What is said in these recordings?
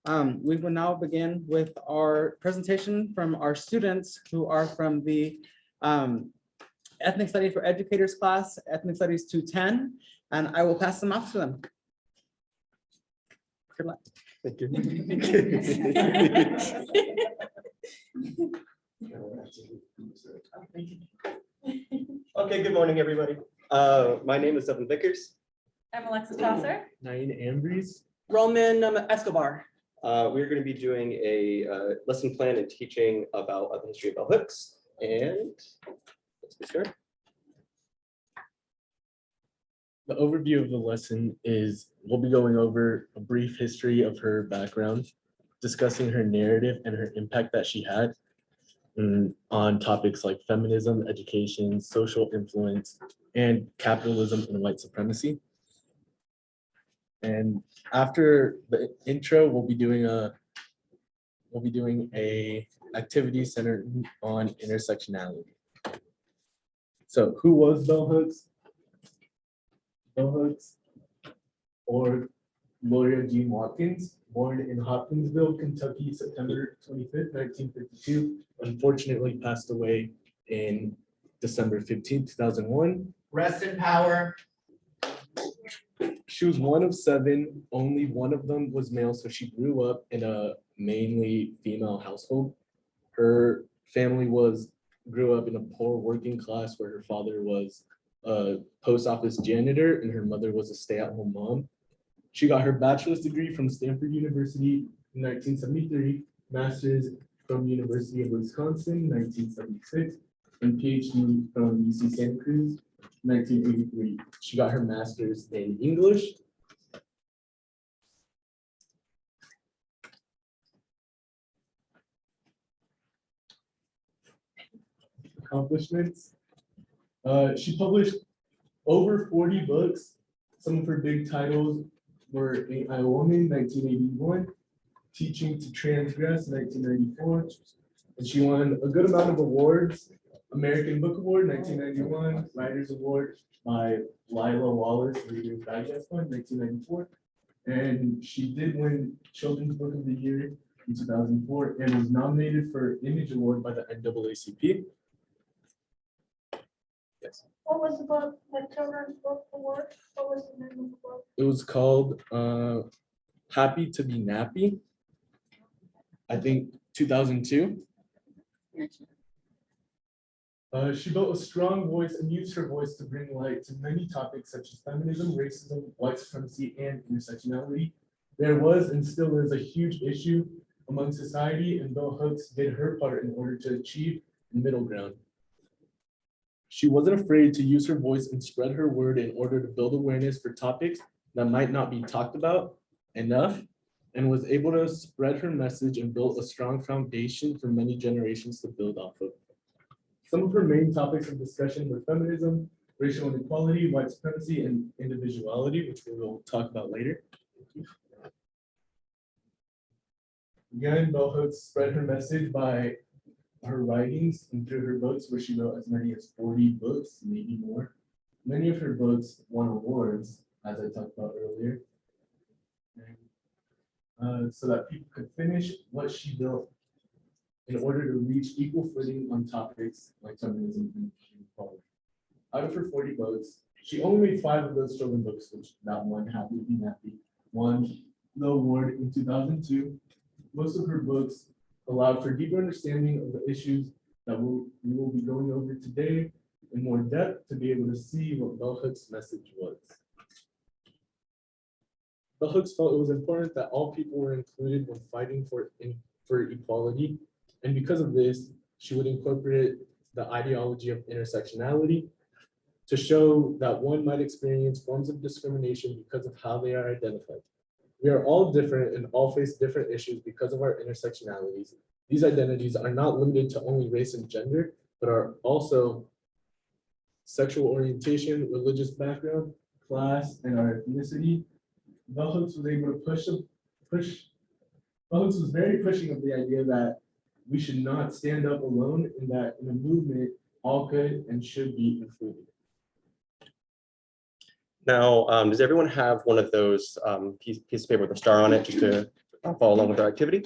We will now begin with our presentation from our students who are from the Ethnic Studies for Educators class, Ethnic Studies 210, and I will pass them off to them. Good luck. Thank you. Okay, good morning, everybody. My name is Devlin Vicars. I'm Alexis, Chaucer. Nain, Ambriz. Roman Escobar. We're going to be doing a lesson plan and teaching about the history of bell hooks. And let's get started. The overview of the lesson is we'll be going over a brief history of her background, discussing her narrative and her impact that she had on topics like feminism, education, social influence, and capitalism and white supremacy. And after the intro, we'll be doing a activity centered on intersectionality. So who was bell hooks? Bell hooks, or Gloria Jean Watkins, born in Hopkinsville, Kentucky, September 25th, 1952, unfortunately passed away in December 15th, 2001. Rest in power. She was one of 7, only one of them was male, so she grew up in a mainly female household. Her family grew up in a poor working class where her father was a post office janitor and her mother was a stay-at-home mom. She got her bachelor's degree from Stanford University in 1973, master's from University of Wisconsin, 1976, and PhD from UC Santa Cruz, 1983. She got her master's in English. Accomplishments. She published over 40 books. Some of her big titles were Ain't I a Woman, 1981, Teaching to Transgress, 1994, and she won a good amount of awards. American Book Award, 1991, Writers Award by Lila Wallace, Reader's Digest Fund, 1994, and she did win Children's Book of the Year in 2004 and was nominated for Image Award by the NAACP. Yes. What was the book, the children's book award? What was the name of the book? It was called Happy to Be Nappy. I think 2002. She built a strong voice and used her voice to bring light to many topics such as feminism, racism, white supremacy, and intersectionality. There was and still is a huge issue among society, and bell hooks did her part in order to achieve the middle ground. She wasn't afraid to use her voice and spread her word in order to build awareness for topics that might not be talked about enough, and was able to spread her message and build a strong foundation for many generations to build off of. Some of her main topics of discussion were feminism, racial inequality, white supremacy, and individuality, which we will talk about later. Again, bell hooks spread her message by her writings and through her books, where she wrote as many as 40 books, maybe more. Many of her books won awards, as I talked about earlier, so that people could finish what she built in order to reach equal footing on topics like feminism and equality. Out of her 40 books, she only made 5 of those children books, which that one, Happy to Be Nappy, won the award in 2002. Most of her books allowed for deeper understanding of the issues that we will be going over today in more depth to be able to see what bell hooks' message was. Bell hooks felt it was important that all people were included when fighting for equality, and because of this, she would incorporate the ideology of intersectionality to show that one might experience forms of discrimination because of how they are identified. We are all different and all face different issues because of our intersectionalities. These identities are not limited to only race and gender, but are also sexual orientation, religious background, class, and our ethnicity. Bell hooks was able to Bell hooks was very pushing of the idea that we should not stand up alone, and that in a movement, all could and should be included. Now, does everyone have one of those piece of paper with a star on it, just to follow along with our activity?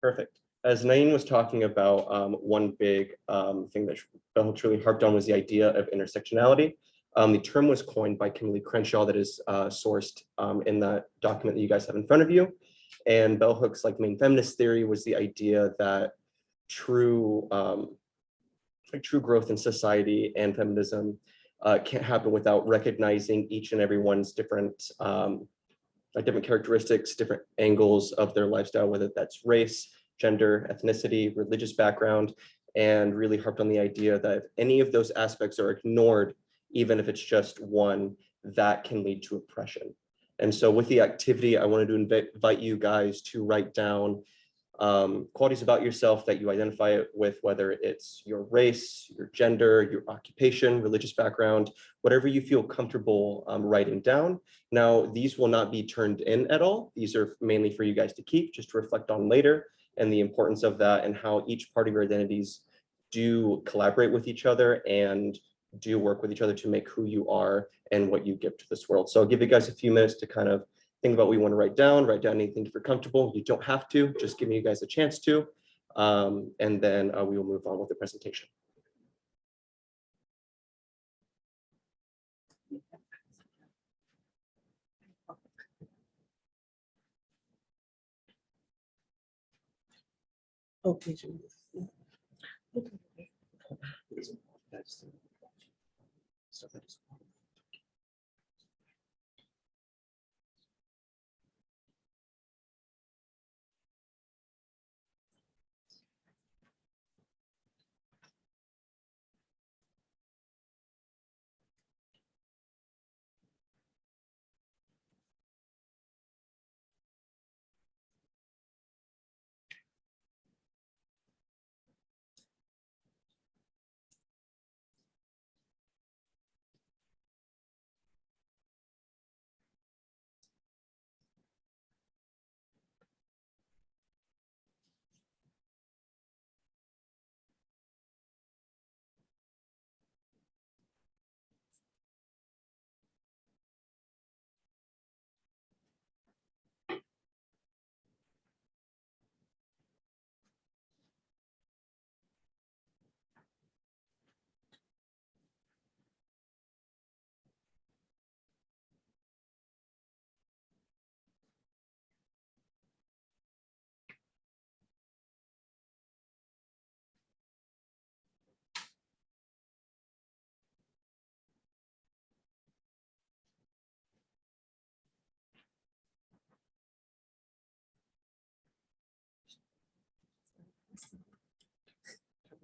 Perfect. As Nain was talking about, one big thing that Bell Hooks really harped on was the idea of intersectionality. The term was coined by Kimberly Crenshaw that is sourced in that document that you guys have in front of you. And Bell Hooks, like main feminist theory, was the idea that true growth in society and feminism can't happen without recognizing each and everyone's different characteristics, different angles of their lifestyle, whether that's race, gender, ethnicity, religious background, and really harped on the idea that if any of those aspects are ignored, even if it's just one, that can lead to oppression. And so with the activity, I wanted to invite you guys to write down qualities about yourself that you identify with, whether it's your race, your gender, your occupation, religious background, whatever you feel comfortable writing down. Now, these will not be turned in at all. These are mainly for you guys to keep, just to reflect on later, and the importance of that and how each part of your identities do collaborate with each other and do work with each other to make who you are and what you give to this world. So I'll give you guys a few minutes to kind of think about what you want to write down anything if you're comfortable. You don't have to, just giving you guys a chance to, and then we will move on with the presentation.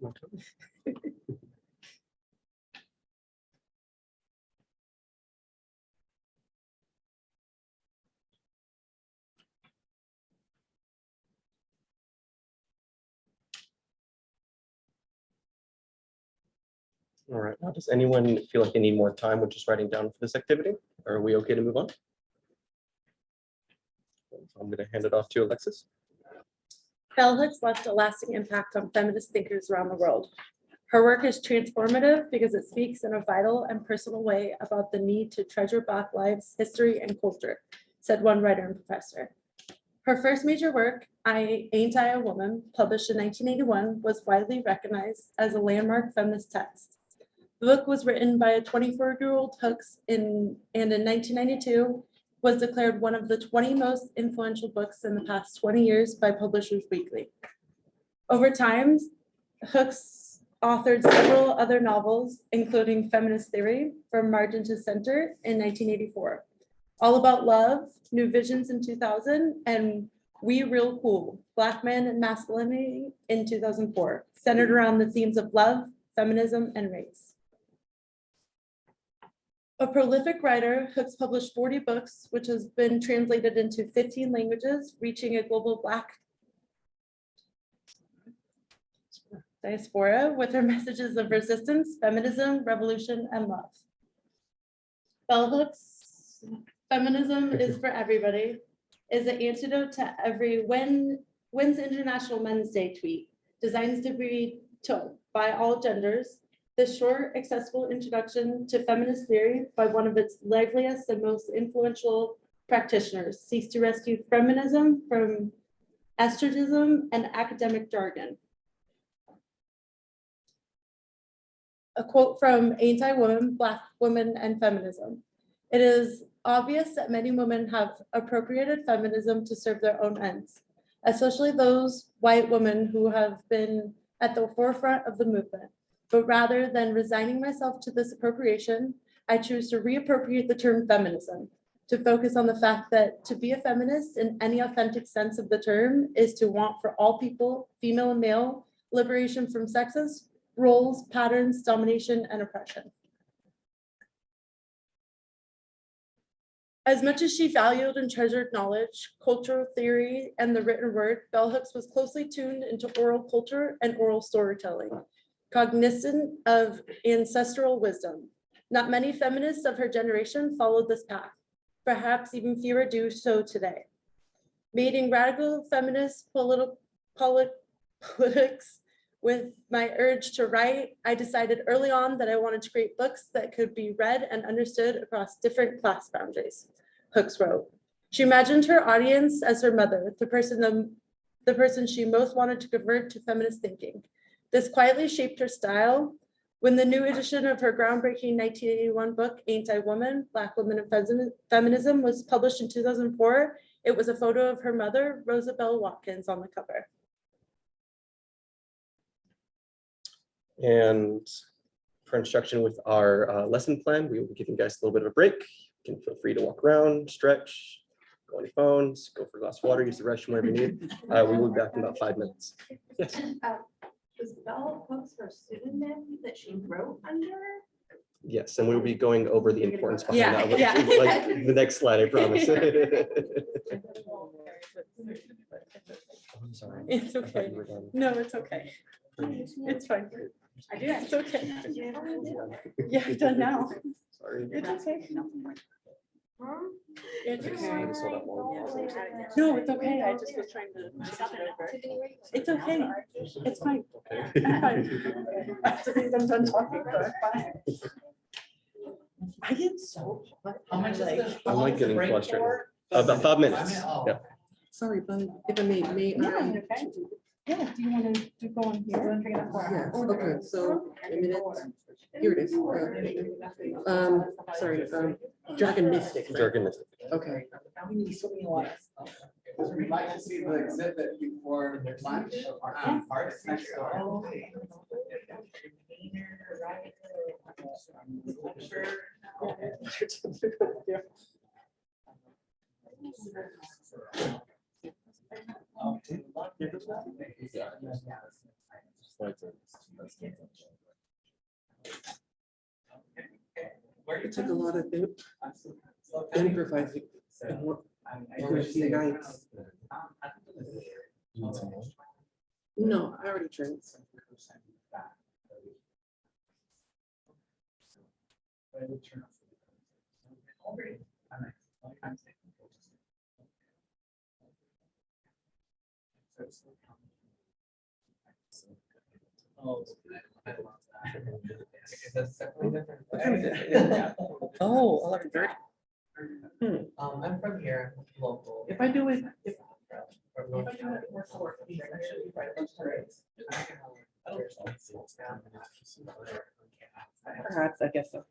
Okay. All right, now does anyone feel like they need more time with just writing down for this activity? Or are we okay to move on? I'm going to hand it off to Alexis. Bell Hooks left a lasting impact on feminist thinkers around the world. Her work is transformative because it speaks in a vital and personal way about the need to treasure Black lives, history, and culture, said one writer and professor. Her first major work, Ain't I a Woman, published in 1981, was widely recognized as a landmark feminist text. The book was written by a 24-year-old Hooks and in 1992 was declared one of the 20 most influential books in the past 20 years by Publishers Weekly. Over time, Hooks authored several other novels, including Feminist Theory, From Margin to Center in 1984, All About Love, New Visions in 2000, and We Real Cool, Black Men and Masculinity in 2004, centered around the themes of love, feminism, and race. A prolific writer, Hooks published 40 books, which has been translated into 15 languages, reaching a global Black diaspora with her messages of resistance, feminism, revolution, and love. Bell Hooks, Feminism is for Everybody, is an antidote to every When's International Men's Day tweet, designed to be told by all genders. This short, accessible introduction to feminist theory by one of its liveliest and most influential practitioners seeks to rescue feminism from estrogenism and academic jargon. A quote from Ain't I Woman, Black Women and Feminism. It is obvious that many women have appropriated feminism to serve their own ends, especially those white women who have been at the forefront of the movement. But rather than resigning myself to this appropriation, I choose to reappropriate the term feminism, to focus on the fact that to be a feminist in any authentic sense of the term is to want for all people, female and male, liberation from sexist roles, patterns, domination, and oppression. As much as she valued and treasured knowledge, cultural theory, and the written word, Bell Hooks was closely tuned into oral culture and oral storytelling, cognizant of ancestral wisdom. Not many feminists of her generation followed this path. Perhaps even fewer do so today. Meeting radical feminist politics with my urge to write, I decided early on that I wanted to create books that could be read and understood across different class boundaries. Hooks wrote. She imagined her audience as her mother, the person she most wanted to convert to feminist thinking. This quietly shaped her style. When the new edition of her groundbreaking 1981 book, Ain't I Woman, Black Women and Feminism, was published in 2004, it was a photo of her mother, Rosabelle Watkins, on the cover. And for instruction with our lesson plan, we will be giving you guys a little bit of a break. You can feel free to walk around, stretch, go on your phones, go for a glass of water, use the restroom, whatever you need. We will be back in about 5 minutes. Yes. Was Bell Hooks her pseudonym that she wrote under? Yes, and we will be going over the importance behind Yeah, that. yeah. Like the next slide, I promise. I'm sorry. It's I thought okay. you were done. No, it's okay. It's fine. I do. It's okay. Yeah, I'm done now. Sorry. It's okay. It's Just okay. so that won't- No, it's okay. I just was trying to. It's okay. It's fine. Okay. I'm fine. After I'm done talking, but I'm fine. I get so. How much is the? I'm like getting break frustrated. for? About 5 minutes. Oh. Yeah. Sorry, but if I may I? Yeah, do you want to go on here? Yes, okay, so a minute, here it is. Sorry, Dragon Mystic. right? Jargon is. Okay. We'd like to see the exhibit before lunch. Arts next door. It took a lot of improvising. For a few nights. No, I already drank. Oh, 11:30. I'm from here, local. If I do it, if From North I do it more for me, actually, right, that's great. Perhaps, I guess so.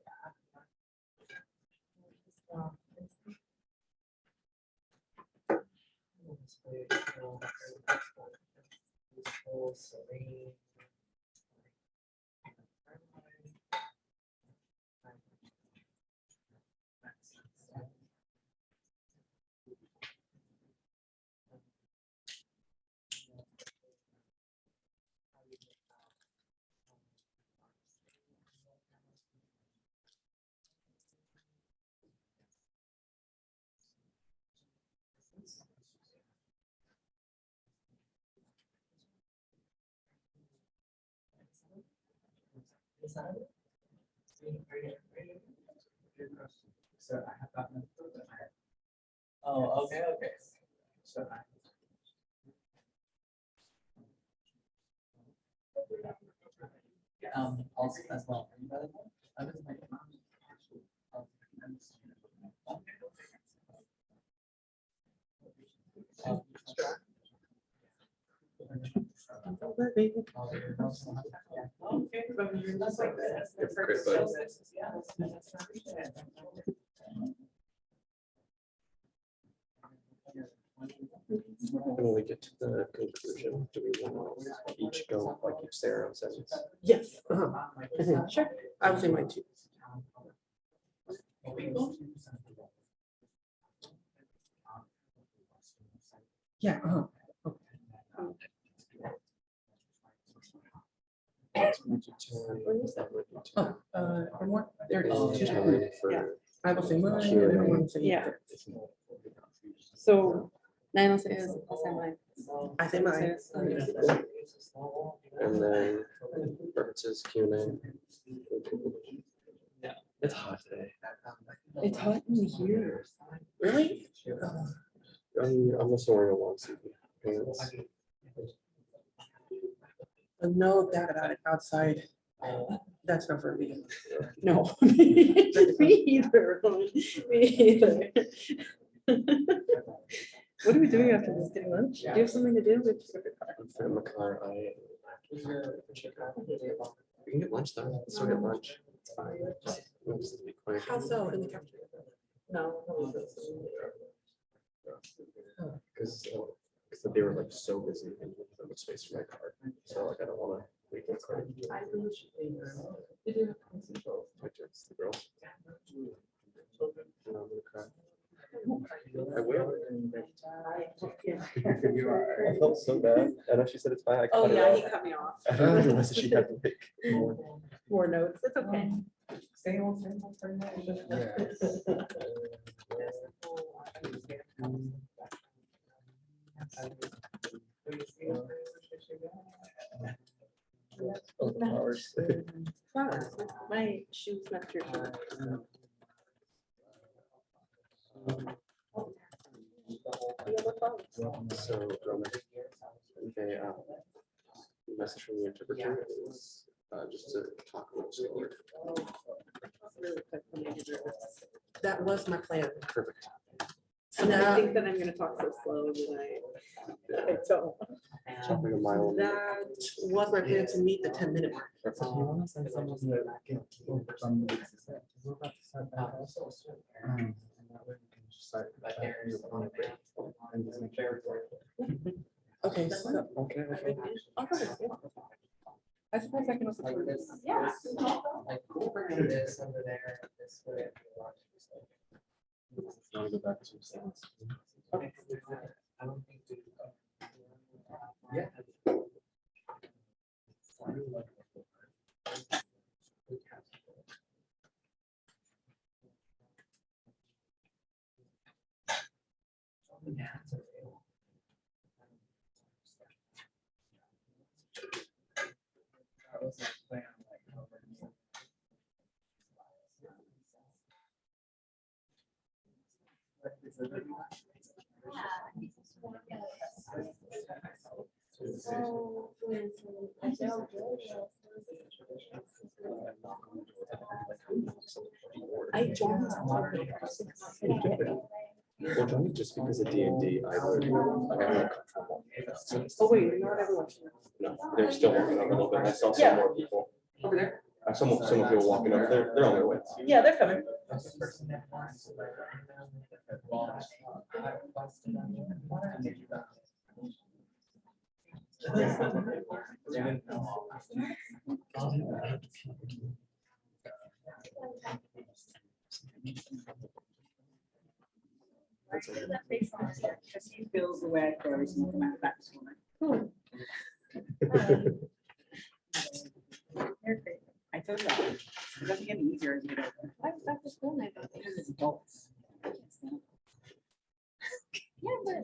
So I have gotten. Oh, okay, okay. So also as well. I was my mom. When we get to the conclusion, do we want to each go like each say our own sentence? Yes. Sure. I would say mine too. Yeah. One more. There it is. I will say mine. And everyone will say Yeah. theirs. So Nain will say his, I'll say mine. I say mine. And then references, Q&A. It's hot today. It's hot in here. Really? I'm also wearing a long sleeve pants. No doubt about it. Outside. That's not for me. No. Me either. Me either. What are we doing after this? Getting lunch? Do you have something to do? I'm in the car. We can get lunch though. Let's still get lunch. It's fine. We'll just be quiet. How so in the cafeteria? No. Because they were like so busy and there was space for my car. So like I don't want to leave my car. It's the girls. And I'm gonna cry. I will. I felt so bad. I know she said it's fine. I Oh, cut it yeah, he off. cut me off. I didn't realize that she had to make more. More notes. It's okay. Oh, the flowers. Flowers. My shoes match your shirt. So, okay, message from the interpreter is just to talk a little slower. That was my plan. Perfect. So I now think that I'm gonna talk so slow that I don't. Talk like a mile. that was my plan to meet the 10-minute mark. Okay, so Okay. I'll go ahead. I suppose I can also do this. Yeah. Like, we'll bring this over there, this way. Now we go back to science. Okay. I don't think we- Yeah. That was the plan, like, over here. I joined. Well, Johnny, just because of D&D, I would, I'm not comfortable. Oh, wait, not everyone. No, they're still walking over a little bit. I saw Yeah. some more people. Over there? I saw some people walking over there. They're on their way. Yeah, they're coming. Because he feels the way I feel, he's moving back to school. I told you that. It doesn't get any easier as you get older. Why is back to school night? Because it's adults. Yeah, but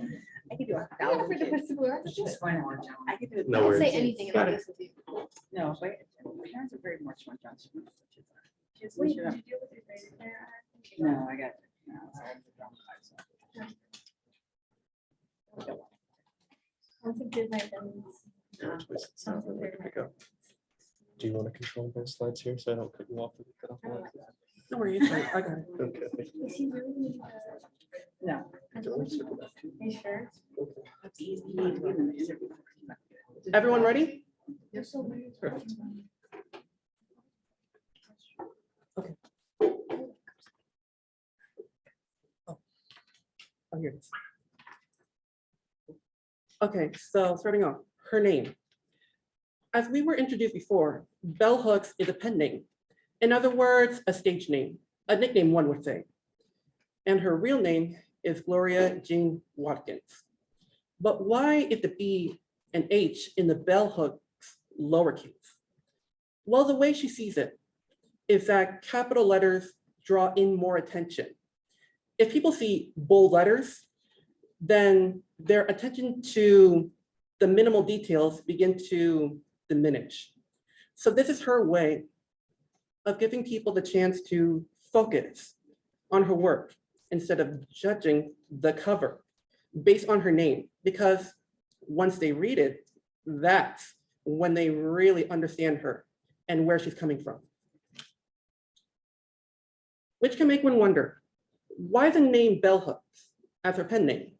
I could do a I'm not thousand afraid to kids. put super hard. Just one more, John. I could do. No I'll worries. say anything and I'll listen to you. No, but my parents are very much more John. Kids, Wait, we did should have. you deal with your graded there? No, I got. No, it's all traumatized. That's a good night. Then. Sounds like we're good to go. Do you want to control those slides here so I don't cut you off? Don't worry, it's fine. I got it. Okay. Is he really? No. Are you sure? That's easy. You need to be in the interview. Everyone ready? Yes. Perfect. Okay. Oh, here it is. Okay, so starting off, her name. As we were introduced before, Bell Hooks is a pen name. In other words, a stage name, a nickname one would say. And her real name is Gloria Jean Watkins. But why is the B and H in the Bell Hooks lowercase? Well, the way she sees it is that capital letters draw in more attention. If people see bold letters, then their attention to the minimal details begin to diminish. So this is her way of giving people the chance to focus on her work instead of judging the cover based on her name, because once they read it, that's when they really understand her and where she's coming from. Which can make one wonder, why the name Bell Hooks as her pen name?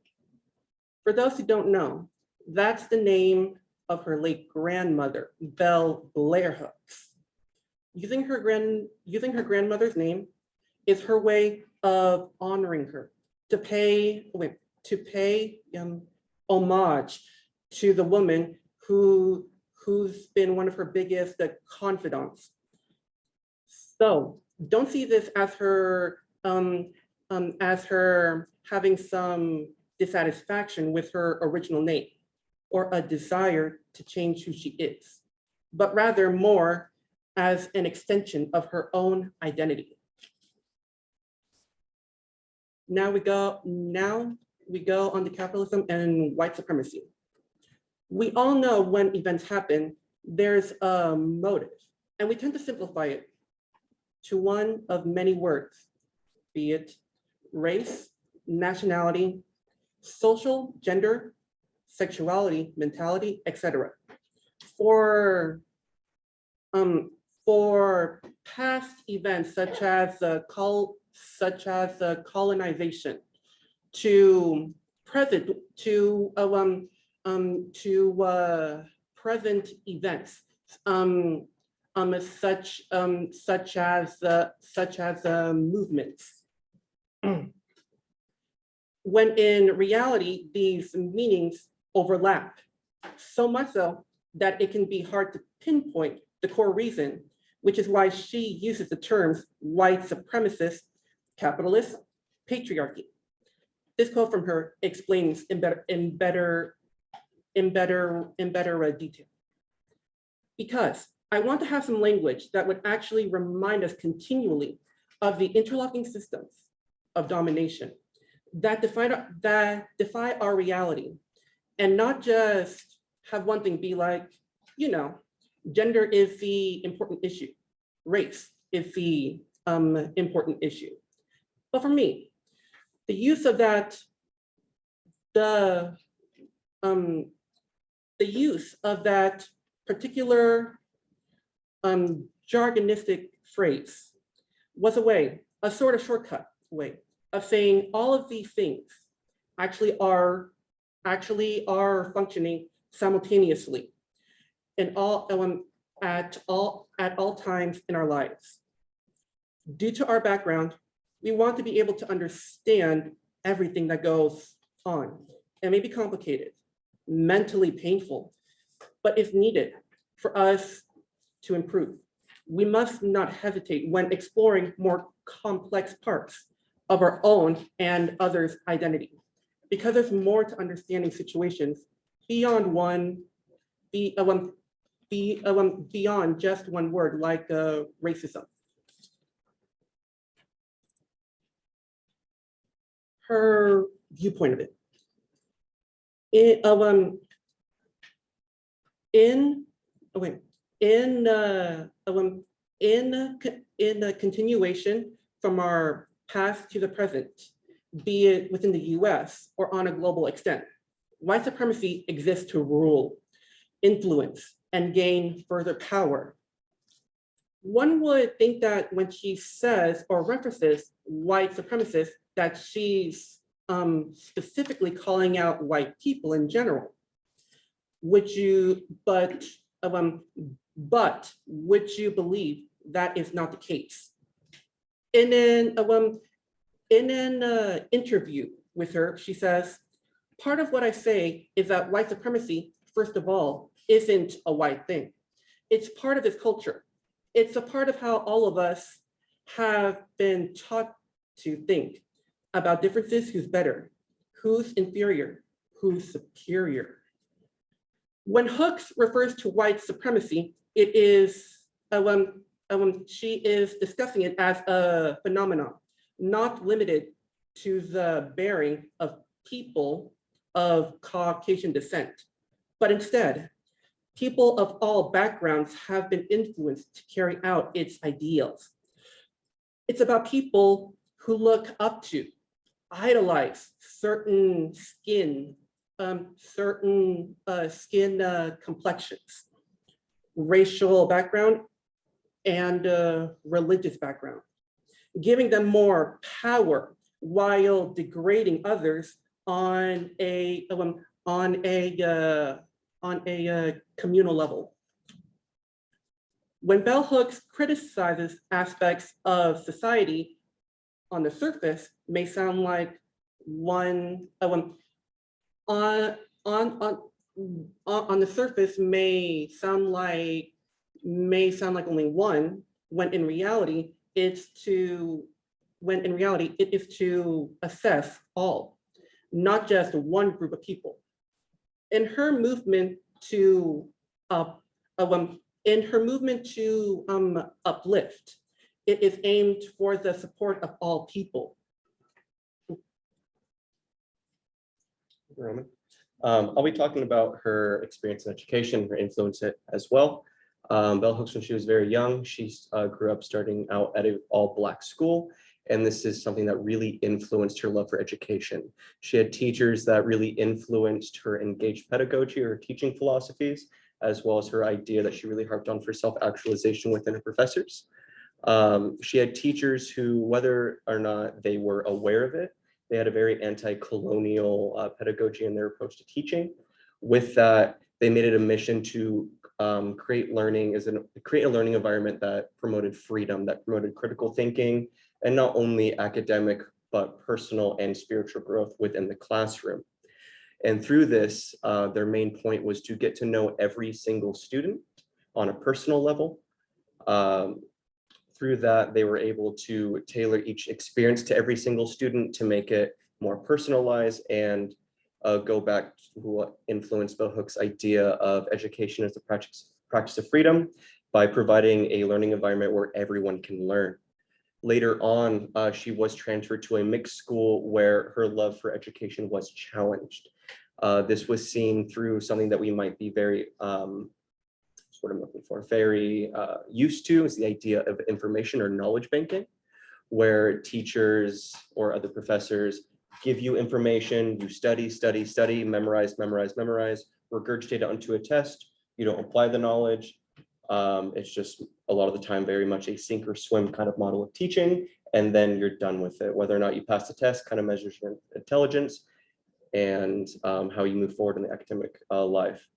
For those who don't know, that's the name of her late grandmother, Belle Blair Hooks. Using her grandmother's name is her way of honoring her, to pay homage to the woman who's been one of her biggest confidants. So don't see this as her having some dissatisfaction with her original name or a desire to change who she is, but rather more as an extension of her own identity. Now we go on to capitalism and white supremacy. We all know when events happen, there's a motive, and we tend to simplify it to one of many words, be it race, nationality, social, gender, sexuality, mentality, etc. For past events such as the colonization, to present present events, such as movements. When in reality, these meanings overlap, so much so that it can be hard to pinpoint the core reason, which is why she uses the terms white supremacist, capitalist, patriarchy. This quote from her explains in better detail. Because I want to have some language that would actually remind us continually of the interlocking systems of domination that defy our reality, and not just have one thing be like, you know, gender is the important issue, race is the important issue. But for me, the use of that, the use of that particular jargonistic phrase was a sort of shortcut way of saying all of these things actually are functioning simultaneously in at all times in our lives. Due to our background, we want to be able to understand everything that goes on. It may be complicated, mentally painful, but it's needed for us to improve. We must not hesitate when exploring more complex parts of our own and others' identity, because there's more to understanding situations beyond beyond just one word like racism. Her viewpoint of it. In the continuation from our past to the present, be it within the US or on a global extent, white supremacy exists to rule, influence, and gain further power. One would think that when she says or references white supremacists, that she's specifically calling out white people in general. would you, but would you believe that is not the case? In an interview with her, she says, part of what I say is that white supremacy, first of all, isn't a white thing. It's part of this culture. It's a part of how all of us have been taught to think about differences, who's better, who's inferior, who's superior. When Hooks refers to white supremacy, it is, she is discussing it as a phenomenon, not limited to the bearing of people of Caucasian descent, but instead, people of all backgrounds have been influenced to carry out its ideals. It's about people who look up to, idolize certain skin complexions, racial background, and religious background, giving them more power while degrading others on a communal level. When bell hooks criticizes aspects of society on the surface may sound like one, on the surface may sound like only one, when in reality it is to assess all, not just one group of people. In her movement to uplift, it is aimed for the support of all people. Roman. I'll be talking about her experience in education, her influence as well. Bell Hooks, when she was very young, she grew up starting out at an all-Black school, and this is something that really influenced her love for education. She had teachers that really influenced her engaged pedagogy or teaching philosophies, as well as her idea that she really harped on for self-actualization within her professors. She had teachers who, whether or not they were aware of it, they had a very anti-colonial pedagogy in their approach to teaching. With that, they made it a mission to create a learning environment that promoted freedom, that promoted critical thinking, and not only academic, but personal and spiritual growth within the classroom. And through this, their main point was to get to know every single student on a personal level. Through that, they were able to tailor each experience to every single student to make it more personalized and go back to what influenced Bell Hooks' idea of education as the practice of freedom by providing a learning environment where everyone can learn. Later on, she was transferred to a mixed school where her love for education was challenged. This was seen through something that we might be very used to, is the idea of information or knowledge banking, where teachers or other professors give you information, you study, memorize, regurgitate it onto a test, you don't apply the knowledge. It's just a lot of the time very much a sink or swim kind of model of teaching, and then you're done with it. Whether or not you pass the test kind of measures your intelligence and how you move forward in the academic life.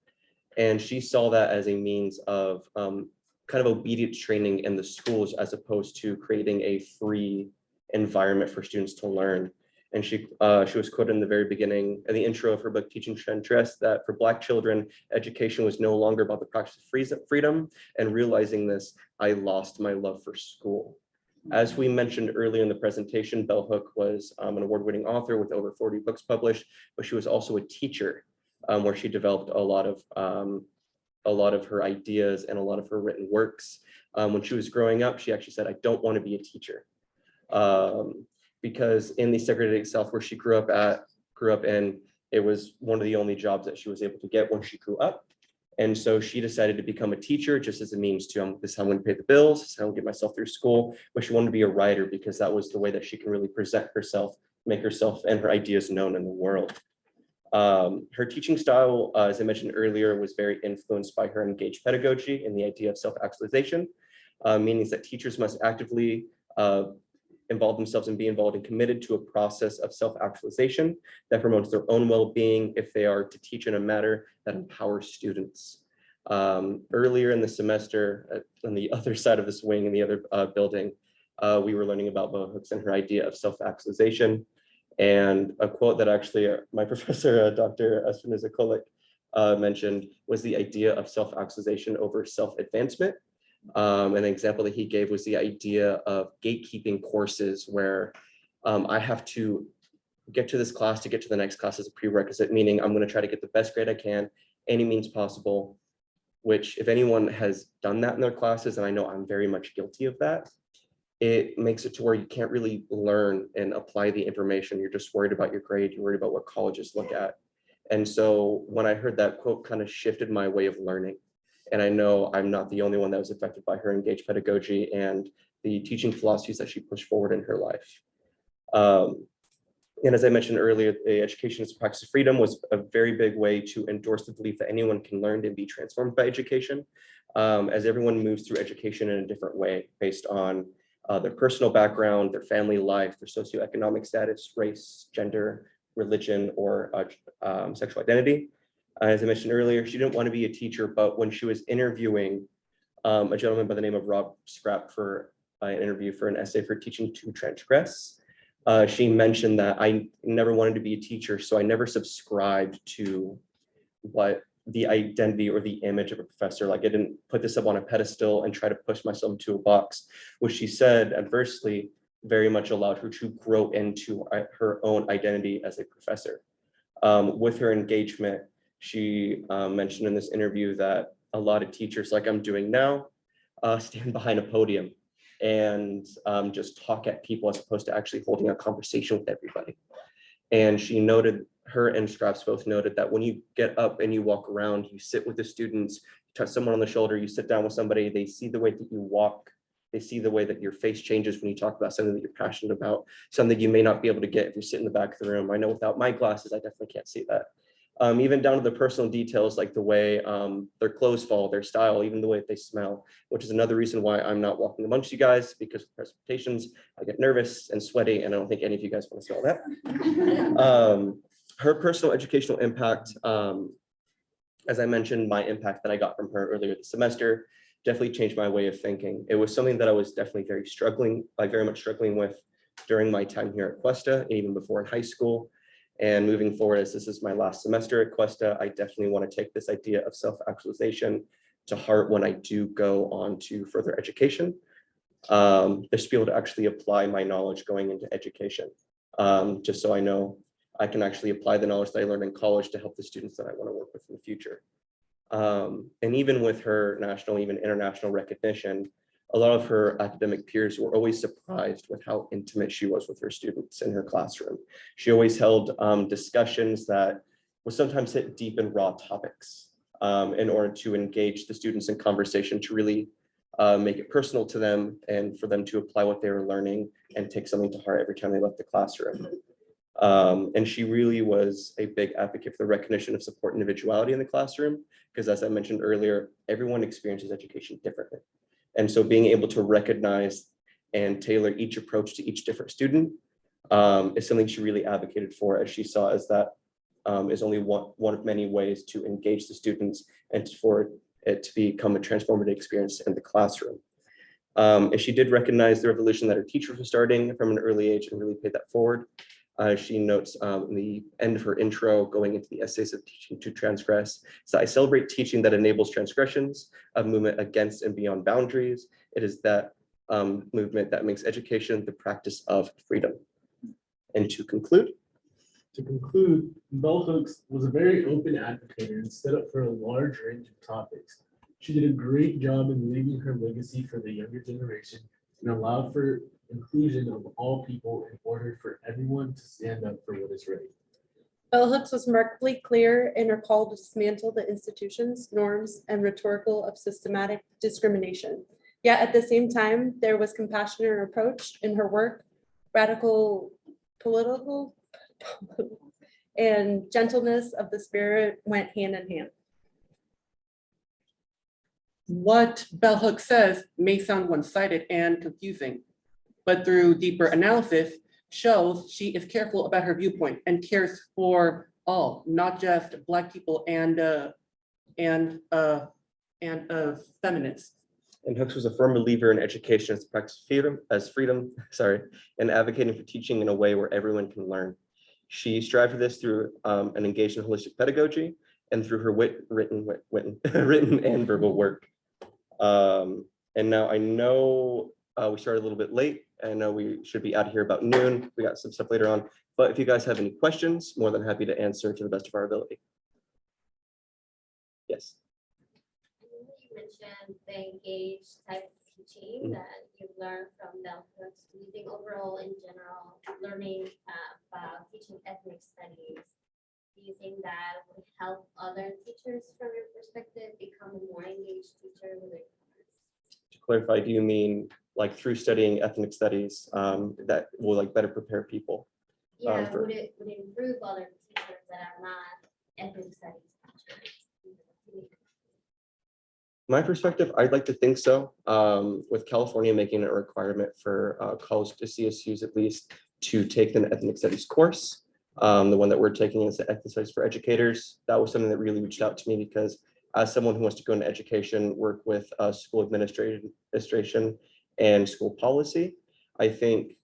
And she saw that as a means of kind of obedience training in the schools, as opposed to creating a free environment for students to learn. And she was quoted in the very beginning, in the intro of her book, Teaching Chantress, that for Black children, education was no longer about the practice of freedom. And realizing this, I lost my love for school. As we mentioned earlier in the presentation, Bell Hook was an award-winning author with over 40 books published, but she was also a teacher, where she developed a lot of her ideas and a lot of her written works. When she was growing up, she actually said, I don't want to be a teacher. Because in the segregated South where she grew up in, it was one of the only jobs that she was able to get when she grew up. And so she decided to become a teacher just as a means to, this is how I'm going to pay the bills, this is how I'm going to get myself through school. But she wanted to be a writer because that was the way that she can really present herself, make herself and her ideas known in the world. Her teaching style, as I mentioned earlier, was very influenced by her engaged pedagogy and the idea of self-actualization, meaning that teachers must actively involve themselves and be involved and committed to a process of self-actualization that promotes their own well-being if they are to teach in a manner that empowers students. Earlier in the semester, on the other side of this wing in the other building, we were learning about bell hooks and her idea of self-actualization. And a quote that actually my professor, Dr. Espinosa Kolik, mentioned was the idea of self-actualization over self-advancement. An example that he gave was the idea of gatekeeping courses where I have to get to this class to get to the next class as a prerequisite, meaning I'm going to try to get the best grade I can, any means possible, which if anyone has done that in their classes, and I know I'm very much guilty of that, it makes it to where you can't really learn and apply the information. You're just worried about your grade. You're worried about what colleges look at. And so when I heard that quote, kind of shifted my way of learning. And I know I'm not the only one that was affected by her engaged pedagogy and the teaching philosophies that she pushed forward in her life. And as I mentioned earlier, the education as a practice of freedom was a very big way to endorse the belief that anyone can learn and be transformed by education, as everyone moves through education in a different way based on their personal background, their family life, their socioeconomic status, race, gender, religion, or sexual identity. As I mentioned earlier, she didn't want to be a teacher, but when she was interviewing a gentleman by the name of Rob Scrapp for an interview for an essay for Teaching to Transgress, she mentioned that I never wanted to be a teacher, so I never subscribed to what the identity or the image of a professor. Like I didn't put this up on a pedestal and try to push myself into a box, which she said adversely very much allowed her to grow into her own identity as a professor. With her engagement, she mentioned in this interview that a lot of teachers, like I'm doing now, stand behind a podium and just talk at people as opposed to actually holding a conversation with everybody. And she noted, her and Scraps both noted that when you get up and you walk around, you sit with the students, you touch someone on the shoulder, you sit down with somebody, they see the way that you walk, they see the way that your face changes when you talk about something that you're passionate about, something you may not be able to get if you sit in the back of the room. I know without my glasses, I definitely can't see that. Even down to the personal details, like the way their clothes fall, their style, even the way that they smell, which is another reason why I'm not walking amongst you guys, because of presentations, I get nervous and sweaty, and I don't think any of you guys want to smell that. Her personal educational impact, as I mentioned, my impact that I got from her earlier this semester definitely changed my way of thinking. It was something that I was definitely very much struggling with during my time here at Cuesta, and even before in high school. And moving forward, as this is my last semester at Cuesta, I definitely want to take this idea of self-actualization to heart when I do go on to further education. Just to be able to actually apply my knowledge going into education, just so I know I can actually apply the knowledge that I learned in college to help the students that I want to work with in the future. And even with her national, even international recognition, a lot of her academic peers were always surprised with how intimate she was with her students in her classroom. She always held discussions that would sometimes hit deep and raw topics in order to engage the students in conversation, to really make it personal to them and for them to apply what they were learning and take something to heart every time they left the classroom. And she really was a big advocate for the recognition of support individuality in the classroom, because as I mentioned earlier, everyone experiences education differently. And so being able to recognize and tailor each approach to each different student is something she really advocated for, as she saw as that is only one of many ways to engage the students and for it to become a transformative experience in the classroom. And she did recognize the revolution that her teachers were starting from an early age and really paid that forward. She notes in the end of her intro, going into the essays of Teaching to Transgress, so I celebrate teaching that enables transgressions, a movement against and beyond boundaries. It is that movement that makes education the practice of freedom. And to conclude, Bell Hooks was a very open advocate and stood up for a large range of topics. She did a great job in leaving her legacy for the younger generation and allowed for inclusion of all people in order for everyone to stand up for what is right. Bell Hooks was remarkably clear in her call to dismantle the institutions, norms, and rhetorical of systematic discrimination. Yet at the same time, there was compassion in her approach in her work, radical political, and gentleness of the spirit went hand in hand. What Bell Hooks says may sound one-sided and confusing, but through deeper analysis shows she is careful about her viewpoint and cares for all, not just Black people and feminists. And Hooks was a firm believer in education as practice freedom, and advocating for teaching in a way where everyone can learn. She strived for this through an engaged in holistic pedagogy and through her written and verbal work. And now I know we started a little bit late. I know we should be out of here about noon. We got some stuff later on, but if you guys have any questions, more than happy to answer to the best of our ability. Yes. You mentioned the engaged type of teaching that you've learned from Bell Hooks. Do you think overall, in general, learning about teaching ethnic studies, do you think that would help other teachers from your perspective become a more engaged teacher? To clarify, do you mean like through studying ethnic studies that will like better prepare people? Yeah, would it improve other teachers that are not ethnic studies teachers? My perspective, I'd like to think so. With California making it a requirement for college to CSUs at least to take an ethnic studies course. The one that we're taking is the ethnic studies for educators. That was something that really reached out to me because as someone who wants to go into education, work with school administration and school policy, I think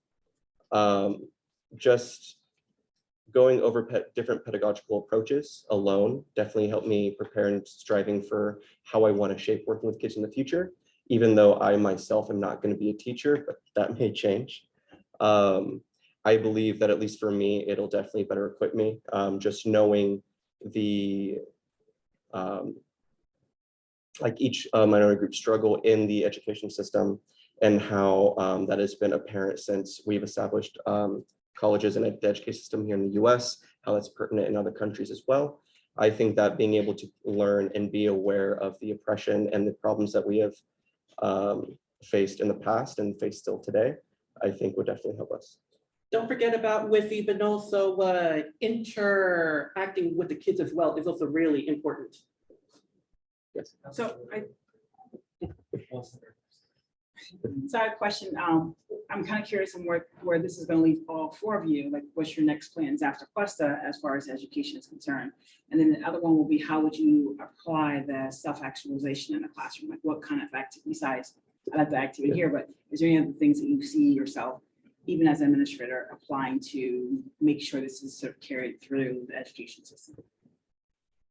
just going over different pedagogical approaches alone definitely helped me prepare and striving for how I want to shape working with kids in the future, even though I myself am not going to be a teacher, but that may change. I believe that at least for me, it'll definitely better equip me, just knowing the like each minority group struggle in the education system and how that has been apparent since we've established colleges and the education system here in the US, how that's pertinent in other countries as well. I think that being able to learn and be aware of the oppression and the problems that we have faced in the past and face still today, I think would definitely help us. Don't forget about WIFI, but also interacting with the kids as well is also really important. Yes. So I have a question. I'm kind of curious on where this is going to lead all four of you. Like, what's your next plans after Cuesta as far as education is concerned? And then the other one will be, how would you apply the self-actualization in the classroom? Like, what kind of activity, besides, I like the activity here, but is there any other things that you see yourself, even as an administrator, applying to make sure this is sort of carried through the education system?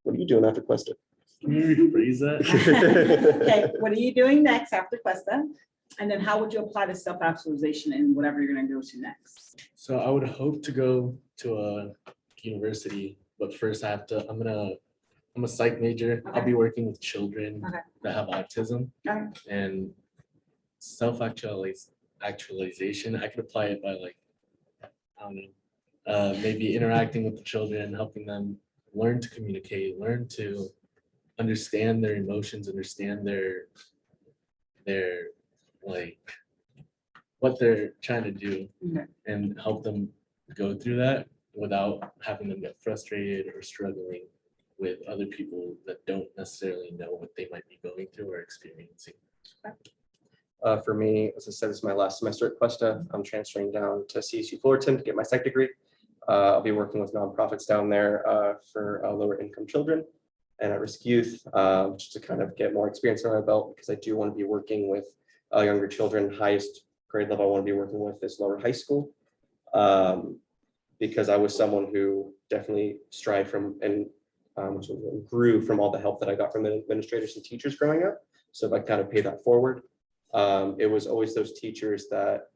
What are you doing after Cuesta? Can you rephrase that? Okay, what are you doing next after Cuesta? And then how would you apply the self-actualization in whatever you're going to go to next? So I would hope to go to a university, but first I'm a psych major. Okay. I'll be working with children Okay. that have autism. Okay. And self-actualization, I could apply it by like, I don't know, maybe interacting with the children, helping them learn to communicate, learn to understand their emotions, understand their like what they're trying to do, Okay. and help them go through that without having them get frustrated or struggling with other people that don't necessarily know what they might be going through or experiencing. For me, as I said, this is my last semester at Cuesta. I'm transferring down to CSU Fullerton to get my psych degree. I'll be working with nonprofits down there for lower income children and at-risk youth, just to kind of get more experience on my belt, because I do want to be working with younger children. Highest grade level I want to be working with is lower high school, because I was someone who definitely strived from and grew from all the help that I got from the administrators and teachers growing up. So if I kind of pay that forward, it was always those teachers that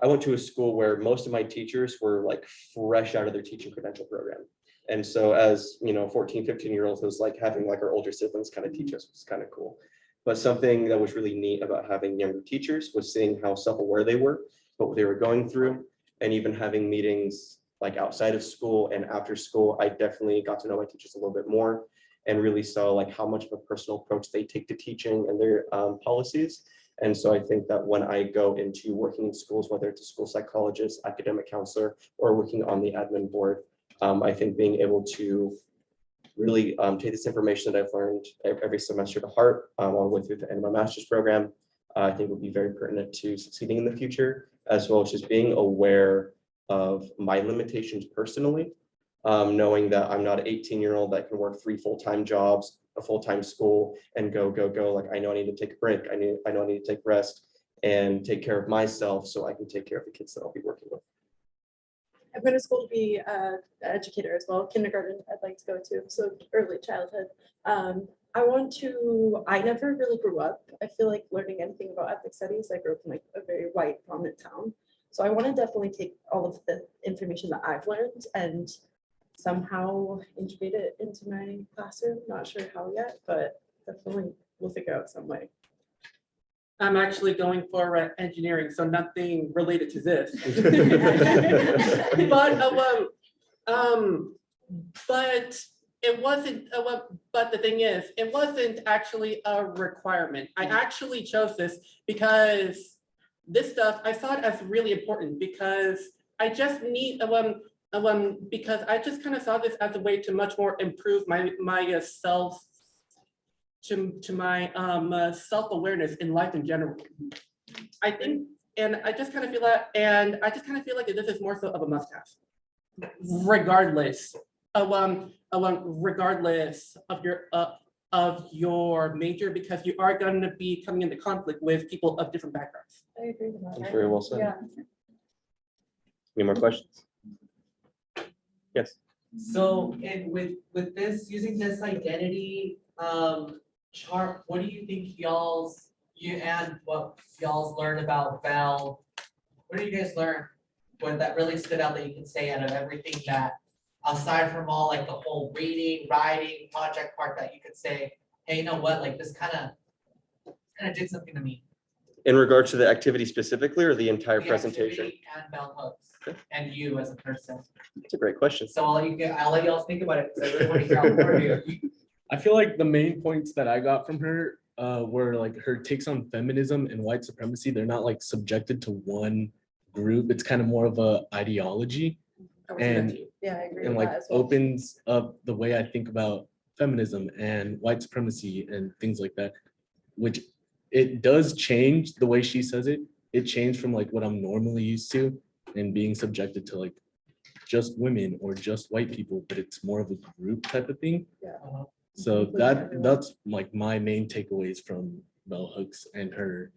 I went to a school where most of my teachers were like fresh out of their teaching credential program. And so as, 14, 15-year-olds, it was like having like our older siblings kind of teach us, which is kind of cool. But something that was really neat about having younger teachers was seeing how self-aware they were, what they were going through, and even having meetings like outside of school and after school. I definitely got to know my teachers a little bit more and really saw like how much of a personal approach they take to teaching and their policies. And so I think that when I go into working in schools, whether it's a school psychologist, academic counselor, or working on the admin board, I think being able to really take this information that I've learned every semester to heart all the way through the end of my master's program, I think would be very pertinent to succeeding in the future as well as just being aware of my limitations personally, knowing that I'm not an 18-year-old that can work 3 full-time jobs, a full-time school, and go. Like, I know I need to take a break. I know I need to take rest and take care of myself so I can take care of the kids that I'll be working with. I'm going to school to be an educator as well. Kindergarten, I'd like to go to, so early childhood. I never really grew up, I feel like, learning anything about ethnic studies. I grew up in like a very white, prominent town. So I want to definitely take all of the information that I've learned and somehow integrate it into my classroom. Not sure how yet, but definitely we'll figure out some way. I'm actually going for engineering, so nothing related to this. But it wasn't, but the thing is, it wasn't actually a requirement. I actually chose this because this stuff, I saw it as really important because I just need, because I just kind of saw this as a way to much more improve my self, to my self-awareness in life in general. I think, and I just kind of feel that, and I just kind of feel like this is more so of a must-have, regardless of your major, because you are going to be coming into conflict with people of different backgrounds. I agree with that. That's very well said. Yeah. Any more questions? Yes. So, and with this, using this identity chart, what do you think what y'all's learned about Bell? What did you guys learn? What that really stood out that you can say out of everything that, aside from all like the whole reading, writing, project part, that you could say, hey, you know what, like this kind of did something to me. In regards to the activity specifically, or the entire The presentation? activity and bell hooks and you as a person. That's a great question. So I'll let y'all think about it because I really want to hear all more of you. I feel like the main points that I got from her were like her takes on feminism and white supremacy. They're not like subjected to one group. It's kind of more of a ideology, and Yeah, I agree and with like that as well. opens up the way I think about feminism and white supremacy and things like that, which it does change the way she says it. It changed from like what I'm normally used to and being subjected to like just women or just white people, but it's more of a group type of thing. Yeah. So that's like my main takeaways from bell hooks and her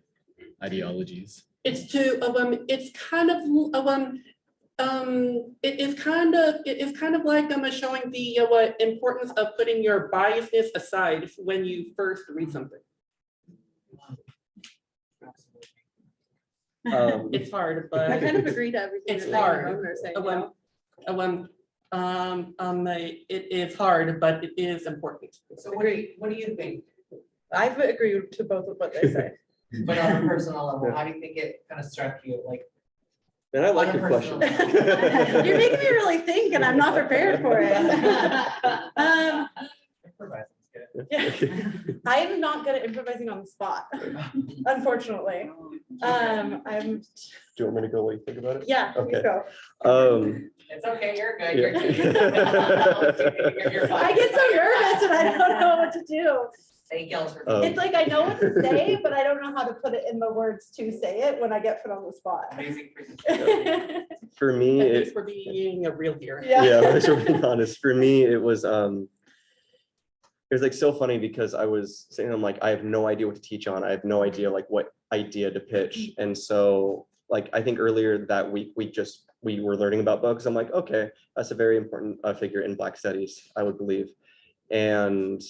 ideologies. It's to it's kind of it is kind of like showing the importance of putting your biasness aside when you first read something. It's hard, but I kind of agree to everything. it's that hard. Nain are saying, it is hard, but it is important. So what do you think? I've agreed to both of what they say. But on a personal level, how do you think it kind of struck you? Like, And I like on a your question. personal You're making me really think, and I'm not prepared for it. Yeah. I am not good at improvising on the spot, unfortunately. I'm. Do you want me to go while you think about it? Yeah. Okay. You go. It's okay, you're good. Yeah. You're fine. I get so nervous and I don't know what to do. Thank y'all for. It's like I know what to say, but I don't know how to put it in the words to say it when I get put on the spot. Amazing presentation. For me, At least we're being real here. yeah, we're being honest. For me, it was like so funny because I was saying, I'm like, I have no idea what to teach on. I have no idea like what idea to pitch. And so like, I think earlier that week, we were learning about bugs. I'm like, okay, that's a very important figure in Black studies, I would believe. And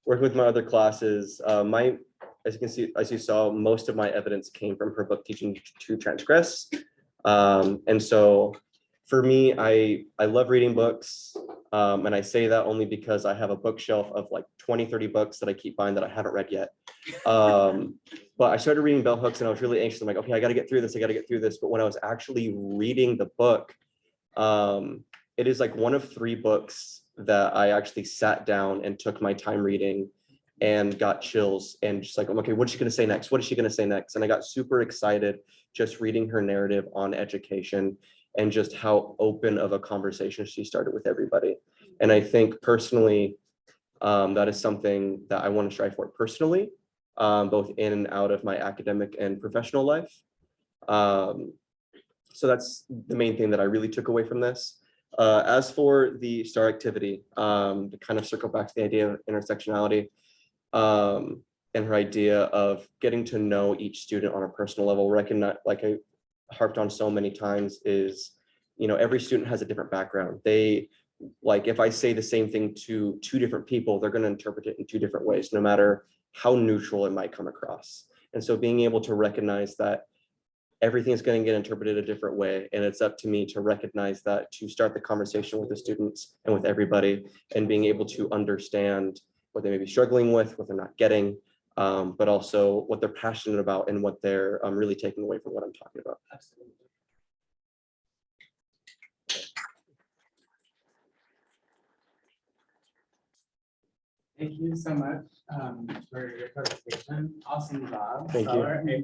working with my other classes, as you can see, as you saw, most of my evidence came from her book, Teaching to Transgress. And so for me, I love reading books. And I say that only because I have a bookshelf of like 20, 30 books that I keep buying that I haven't read yet. But I started reading bell hooks and I was really anxious. I'm like, okay, I got to get through this. I got to get through this. But when I was actually reading the book, it is like one of 3 books that I actually sat down and took my time reading and got chills and just like, okay, what's she going to say next? What is she going to say next? And I got super excited just reading her narrative on education and just how open of a conversation she started with everybody. And I think personally, that is something that I want to strive for personally, both in and out of my academic and professional life. So that's the main thing that I really took away from this. As for the STAR activity, to kind of circle back to the idea of intersectionality, and her idea of getting to know each student on a personal level, recognize, like I harped on so many times, is, you know, every student has a different background. They, like, if I say the same thing to two different people, they're going to interpret it in two different ways, no matter how neutral it might come across. And so being able to recognize that everything is going to get interpreted a different way, and it's up to me to recognize that, to start the conversation with the students and with everybody, and being able to understand what they may be struggling with, what they're not getting, but also what they're passionate about and what they're really taking away from what I'm talking about. Absolutely. Thank you so much for your presentation. Awesome job. Thank you. Stellar, A++.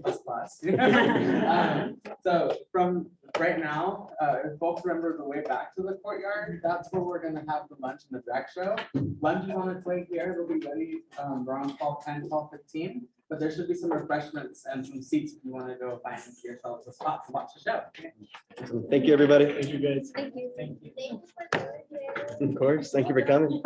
So from right now, if folks remember the way back to the courtyard, that's where we're gonna have the lunch and the drag show. Lunch is on its way here. It'll be ready around 12:10, 12:15. But there should be some refreshments and some seats if you want to go find yourselves a spot to watch the show. Thank you, everybody. Thank you, guys. Thank you. Thank you. Thank you for being here. Of course. Thank you for coming.